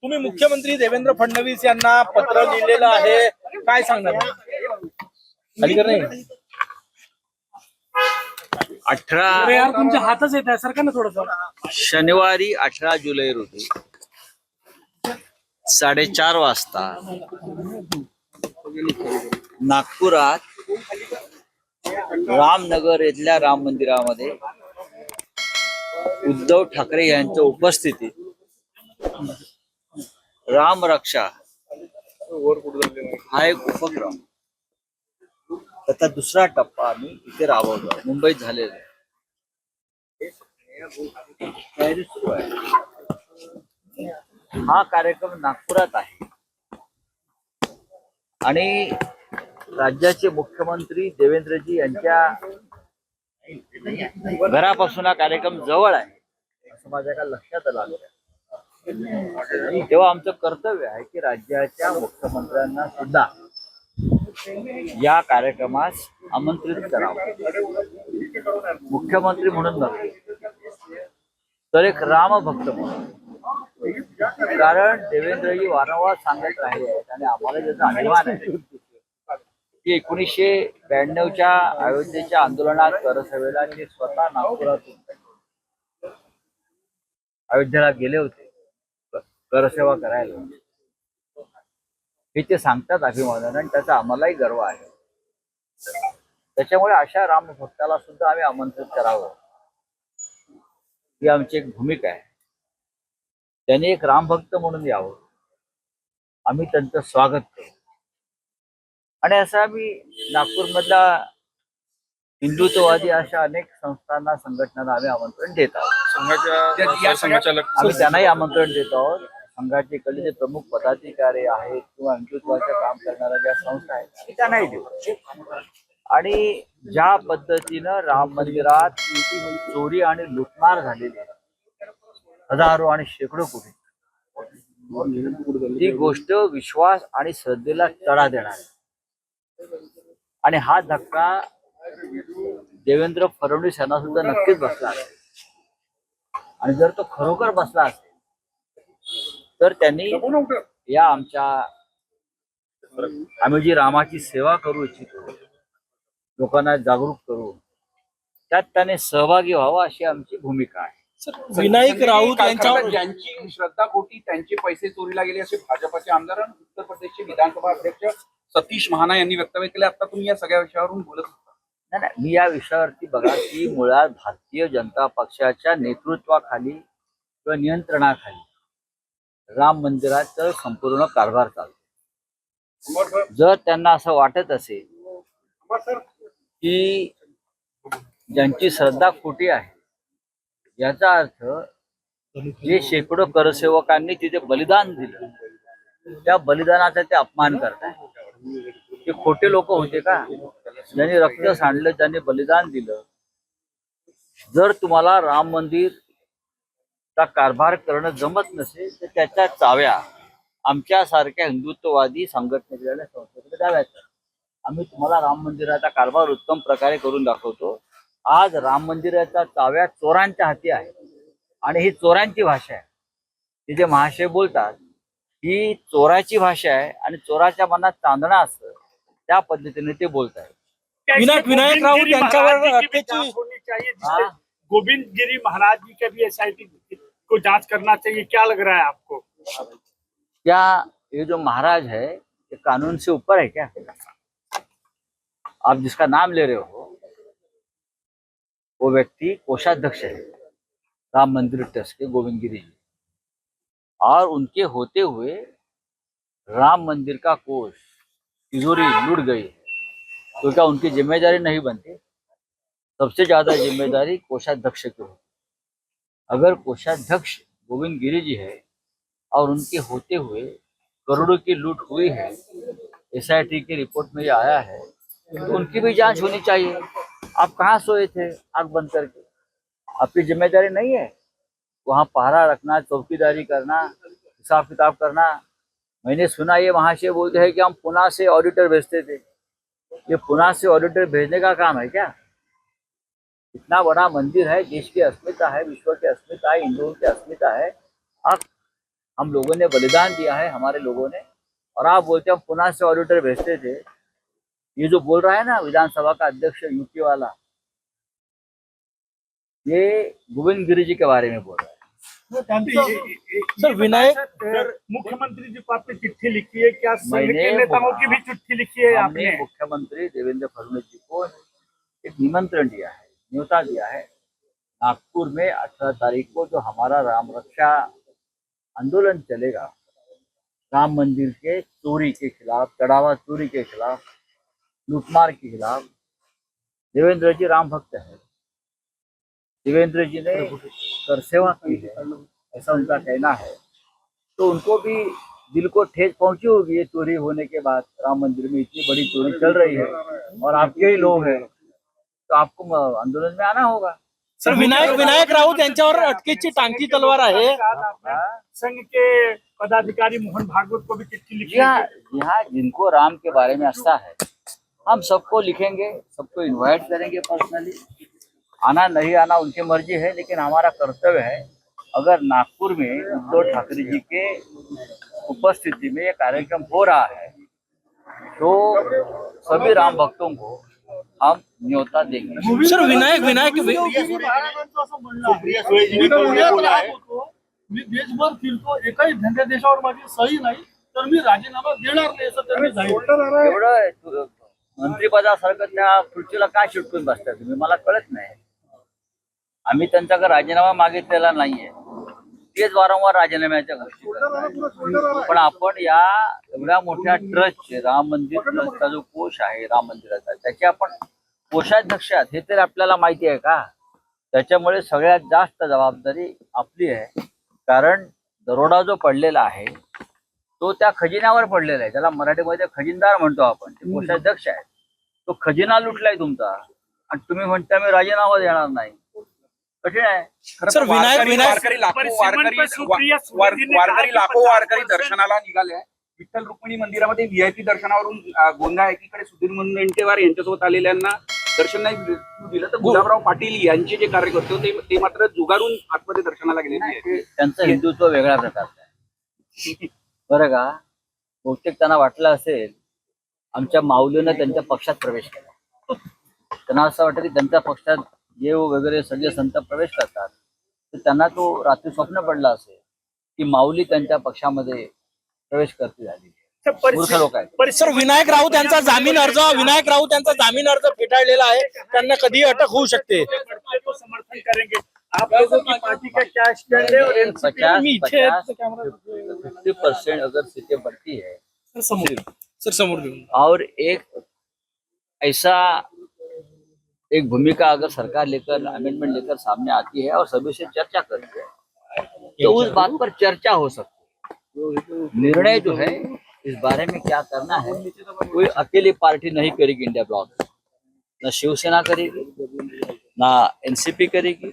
तुम्ही मुख्यमंत्री देवेंद्र फडणवीस यांना पत्र लिहिलेलं आहे, काय सांगणार? खाली कर नाही. 18 तुमच्या हातच येत आहे सरकारनं थोडंसं. शनिवारी 18 जुलै रोजी 4:30 वाजता नागपुरात रामनगर येथल्या राम मंदिरामध्ये उद्धव ठाकरे यांच्या उपस्थितीत राम रक्षा हा एक उपक्रम, त्याचा दुसरा टप्पा आम्ही इथे राबवतो. मुंबईत झालेला तयारी सुरू आहे. हा कार्यक्रम नागपुरात आहे आणि राज्याचे मुख्यमंत्री देवेंद्रजी यांच्या घरापासून हा कार्यक्रम जवळ आहे असं माझ्या का लक्षात आलं. तेव्हा आमचं कर्तव्य आहे की राज्याच्या मुख्यमंत्र्यांना सुद्धा या कार्यक्रमास आमंत्रित करावं. मुख्यमंत्री म्हणून नव्हे तर एक रामभक्त म्हणून. कारण देवेंद्रजी वारंवार सांगत राहिले आहेत आणि आम्हाला ज्याचा अभिमान आहे की 1992च्या अयोध्येच्या आंदोलनात करसभेला ते स्वतः नागपुरातून अयोध्येला गेले होते करसेवा करायला. हे ते सांगतात अभिमानाने आणि त्याचा आम्हालाही गर्व आहे. त्याच्यामुळे अशा रामभक्ताला सुद्धा आम्ही आमंत्रित करावं ही आमची एक भूमिका आहे. त्यांनी एक रामभक्त म्हणून यावं, आम्ही त्यांचं स्वागत करू. आणि असं आम्ही नागपूरमधल्या हिंदुत्ववादी अशा अनेक संस्थांना संघटनांना आम्ही आमंत्रण देत आहोत. आम्ही त्यांनाही आमंत्रण देत आहोत. संघाचे इकडले जे प्रमुख पदाधिकारी आहेत किंवा हिंदुत्वाचं काम करणाऱ्या ज्या संस्था आहेत आम्ही त्यांनाही देऊ. आणि ज्या पद्धतीनं राम मंदिरात चोरी आणि लुटमार झालेली आहे, हजारो आणि शेकडो कोटी, ती गोष्ट विश्वास आणि श्रद्धेला तडा देणार आहे. आणि हा धक्का देवेंद्र फडणवीस यांना सुद्धा नक्कीच बसला असेल. आणि जर तो खरोखर बसला असेल तर त्यांनी या आम्ही जी रामाची सेवा करू इच्छितो, लोकांना जागरूक करू, त्यात त्याने सहभागी व्हावा अशी आमची भूमिका आहे. विनायक राऊत यांच्यावर ज्यांची श्रद्धापोटी त्यांचे पैसे चोरीला गेले असे भाजपचे आमदार आणि उत्तर प्रदेशचे विधानसभा अध्यक्ष सतीश महाना यांनी वक्तव्य केले. आता तुम्ही या सगळ्या विषयावरून बोलत होता. नाही, मी या विषयावरती बघा की मुळात भारतीय जनता पक्षाच्या नेतृत्वाखाली किंवा नियंत्रणाखाली राम मंदिराचा संपूर्ण कारभार चालतो. जर त्यांना असं वाटत असेल की ज्यांची श्रद्धा खोटी आहे, याचा अर्थ जे शेकडो करसेवकांनी तिथे बलिदान दिलं त्या बलिदानाचा ते अपमान करताय. ते खोटे लोक होते का ज्यांनी रक्त सांडलं, ज्यांनी बलिदान दिलं? जर तुम्हाला राम मंदिर कारभार करणं जमत नसेल तर त्याच्या चाव्या आमच्यासारख्या हिंदुत्ववादी संघटनेच्या संस्थेकडे द्याव्यात. आम्ही तुम्हाला राम मंदिराचा कारभार उत्तम प्रकारे करून दाखवतो. आज राम मंदिराच्या चाव्या चोरांच्या हाती आहे आणि ही चोरांची भाषा आहे. ते जे महाशय बोलतात ही चोराची भाषा आहे आणि चोराच्या मनात चांदणं असतं त्या पद्धतीने ते बोलत आहेत. विनायक राऊत यांच्यावर होनी चाहिए जिससे गोविंद गिरी महाराज जी का भी SIT को जांच करना चाहिए. क्या लग रहा है आपको? क्या ये जो महाराज है ये कानून से ऊपर है क्या? आप जिसका नाम ले रहे हो वो व्यक्ति कोषाध्यक्ष है राम मंदिर ट्रस्ट के, गोविंद गिरी जी, और उनके होते हुए राम मंदिर का कोष तिजोरी लूट गई है, तो क्या उनकी जिम्मेदारी नहीं बनती? सबसे ज्यादा जिम्मेदारी कोषाध्यक्ष की होती. अगर कोषाध्यक्ष गोविंद गिरी जी है और उनके होते हुए करोड़ों की लूट हुई है, SIT की रिपोर्ट में ये आया है, तो उनकी भी जांच होनी चाहिए. आप कहाँ सोए थे आंख बंद करके? आपकी जिम्मेदारी नहीं है वहाँ पहरा रखना, चौकीदारी करना, हिसाब किताब करना? मैंने सुना ये महाशय बोलते हैं कि हम पुणे से ऑडिटर भेजते थे. ये पुणे से ऑडिटर भेजने का काम है क्या? इतना बड़ा मंदिर है, देश की अस्मिता है, विश्व की अस्मिता है, हिंदुओं की अस्मिता है. आप हम लोगों ने बलिदान दिया है, हमारे लोगों ने। और आप बोलते हैं हम पुनः से ऑडिटर भेजते थे। ये जो बोल रहा है ना विधानसभा का अध्यक्ष यूपी वाला, ये गोविंद गिरी जी के बारे में बोल रहा है। सर विनायक मुख्यमंत्री जी को आपने चिट्ठी लिखी है क्या? संघ मैंने के नेताओं की भी चिट्ठी लिखी है आपने? हमने मुख्यमंत्री देवेंद्र फडणवीस जी को एक निमंत्रण दिया है, न्योता दिया है। नागपुर में 18 तारीख को जो हमारा राम रक्षा आंदोलन चलेगा, राम मंदिर के चोरी के खिलाफ, चढ़ावा चोरी के खिलाफ, लूटमार के खिलाफ। देवेंद्र जी राम भक्त है, देवेंद्र जी ने कर सेवा की है, ऐसा उनका कहना है। तो उनको भी दिल को ठेस पहुंची होगी ये चोरी होने के बाद। राम मंदिर में इतनी बड़ी चोरी चल रही है और आपके ही लोग हैं, तो आपको आंदोलन में आना होगा। सर विनायक राऊत यांच्यावर अटकेची टांगती तलवार आहे। संघ के पदाधिकारी मोहन भागवत को भी चिट्ठी लिखी जी हाँ, जिनको राम के बारे में आस्था है, हम सबको लिखेंगे, सबको इनवाइट करेंगे पर्सनली। आना नहीं आना उनकी मर्जी है, लेकिन हमारा कर्तव्य है, अगर नागपुर में उद्धव ठाकरे जी के उपस्थिति में ये कार्यक्रम हो रहा है तो सभी राम भक्तों को हम न्योता देंगे। सर विनायक मी देशभर फिरतो, एकाही धंद्यादेशावर माझी सही नाही तर मी राजीनामा देणार नाही असं त्यांनी सांगितलं. एवढं मंत्रिपदासारखं त्या खुर्चीला काय चिटकून बसताय तुम्ही, मला कळत नाही। आम्ही त्यांच्याकडे राजीनामा मागितलेला नाहीये, तेच वारंवार राजीनाम्याच्या गोष्टी करतात। पण आपण या एवढ्या मोठ्या ट्रस्टचे, राम मंदिर ट्रस्टचा जो कोष आहे राम मंदिराचा, त्याचे आपण कोषाध्यक्ष आहात हे तर आपल्याला माहिती आहे का? त्याच्यामुळे सगळ्यात जास्त जबाबदारी आपली आहे, कारण दरोडा जो पडलेला आहे तो त्या खजिन्यावर पडलेला आहे, त्याला मराठीमध्ये खजिनदार म्हणतो आपण, ते कोषाध्यक्ष आहे। तो खजिना लुटलाय तुमचा आणि तुम्ही म्हणता मी राजीनामा देणार नाही, कठीण आहे। सर वारकरी लाखो वारकरी दर्शनाला निघाले आहे। विठ्ठल रुक्मिणी मंदिरामध्ये व्हीआयपी दर्शनावरून गोंधळ, एकीकडे सुधीर मुनगंटीवार यांच्यासोबत आलेल्यांना दर्शन नाही दिलं, तर गुलाबराव पाटील यांचे जे कार्यकर्ते होते ते मात्र जुगारून आतमध्ये दर्शनाला गेले नाही। त्यांचं हिंदुत्व वेगळ्या प्रकारचं आहे बरं का। बहुतेक त्यांना वाटलं असेल आमच्या माऊलीनं त्यांच्या पक्षात प्रवेश केला, त्यांना असं वाटतं की त्यांच्या पक्षात देव वगैरे सगळे संत प्रवेश करतात, तर त्यांना तो रात्री स्वप्न पडला असेल की माऊली त्यांच्या पक्षामध्ये प्रवेश करते झाली। मूर्ख लोक आहेत। सर विनायक राऊत यांचा जामीन अर्ज फेटाळलेला आहे, त्यांना कधी अटक होऊ शकते। समर्थन करेंगे आप लोगों की पार्टी का क्या स्टैंड है? और 50% अगर सीटें बढ़ती है सर समोर घेऊन और एक भूमिका अगर सरकार लेकर, अमेंडमेंट लेकर सामने आती है और सभी से चर्चा करती है, तो उस बात पर चर्चा हो सकती है। निर्णय जो है इस बारे में क्या करना है कोई अकेली पार्टी नहीं करेगी। इंडिया ब्लॉक ना शिवसेना करेगी, ना एनसीपी करेगी,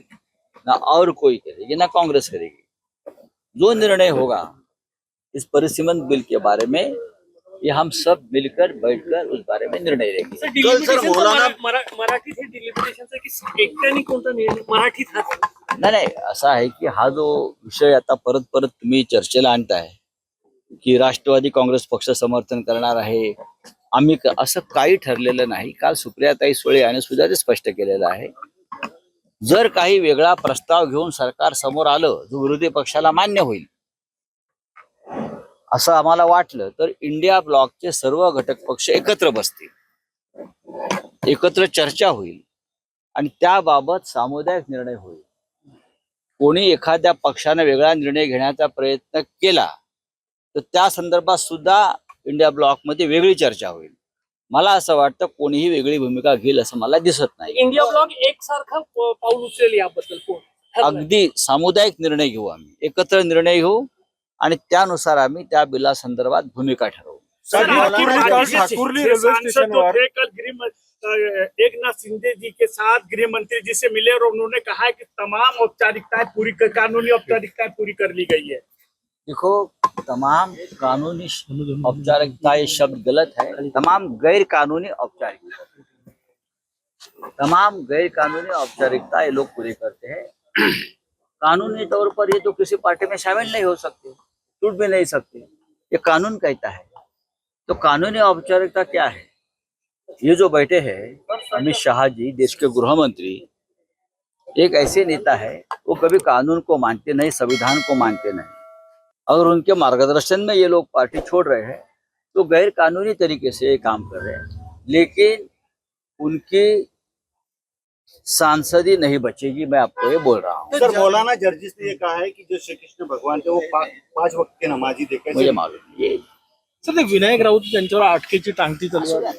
ना और कोई करेगी, ना कांग्रेस करेगी। जो निर्णय होगा इस परिसीमन बिल के बारे में, ये हम सब मिलकर बैठकर उस बारे में निर्णय लेंगे। मराठीत हे डिलिमिटेशनचा की एकट्याने कोणता निर्णय मराठीत नाही, असा आहे की हा जो विषय आता परत तुम्ही चर्चेला आणताय की राष्ट्रवादी काँग्रेस पक्ष समर्थन करणार आहे, आम्ही असं काही ठरलेलं नाही। काल सुप्रियाताई सुळे यांनी सुद्धा ते स्पष्ट केलेलं आहे, जर काही वेगळा प्रस्ताव घेऊन सरकार समोर आलं जो विरोधी पक्षाला मान्य होईल असं आम्हाला वाटलं, तर इंडिया ब्लॉकचे सर्व घटक पक्ष एकत्र बसतील, एकत्र चर्चा होईल आणि त्याबाबत सामुदायिक निर्णय होईल। कोणी एखाद्या पक्षाने वेगळा निर्णय घेण्याचा प्रयत्न केला तर त्या संदर्भात सुद्धा इंडिया ब्लॉक मध्ये वेगळी चर्चा होईल। मला असं वाटतं कोणीही वेगळी भूमिका घेईल असं मला दिसत नाही। इंडिया ब्लॉक एकसारखा पाऊल उचलेल याबद्दल कोण? अगदी सामुदायिक निर्णय घेऊ, आम्ही एकत्र निर्णय घेऊ आणि त्यानुसार आम्ही त्या बिला संदर्भात भूमिका ठरवू। एकनाथ शिंदे जी के साथ गृह मंत्री जी से मिले और उन्होंने कहा है कि तमाम औपचारिकताएं कानूनी औपचारिकताएं पूरी कर ली गई है। देखो, तमाम कानूनी औपचारिकताएं शब्द गलत है, तमाम गैर कानूनी औपचारिकताएं लोग पूरी करते हैं। कानूनी तौर पर ये तो किसी पार्टी में शामिल नहीं हो सकते, टूट भी नहीं सकते, ये कानून कहता है। तो कानूनी औपचारिकता क्या है? ये जो बैठे हैं अमित शाह जी, देश के गृह मंत्री, एक ऐसे नेता है वो कभी कानून को मानते नहीं, संविधान को मानते नहीं। अगर उनके मार्गदर्शन में ये लोग पार्टी छोड़ रहे हैं तो गैर कानूनी तरीके से ये काम कर रहे हैं, लेकिन उनकी सांसदी नहीं बचेगी, मैं आपको ये बोल रहा हूँ। सर, मौलाना जर्जिस ने ये कहा है कि जो श्री कृष्ण भगवान थे वो 5 वक्त के नमाजी थे। मुझे मालूम ये सर ते विनायक राऊत त्यांच्यावर अटकेची टांगती तलवार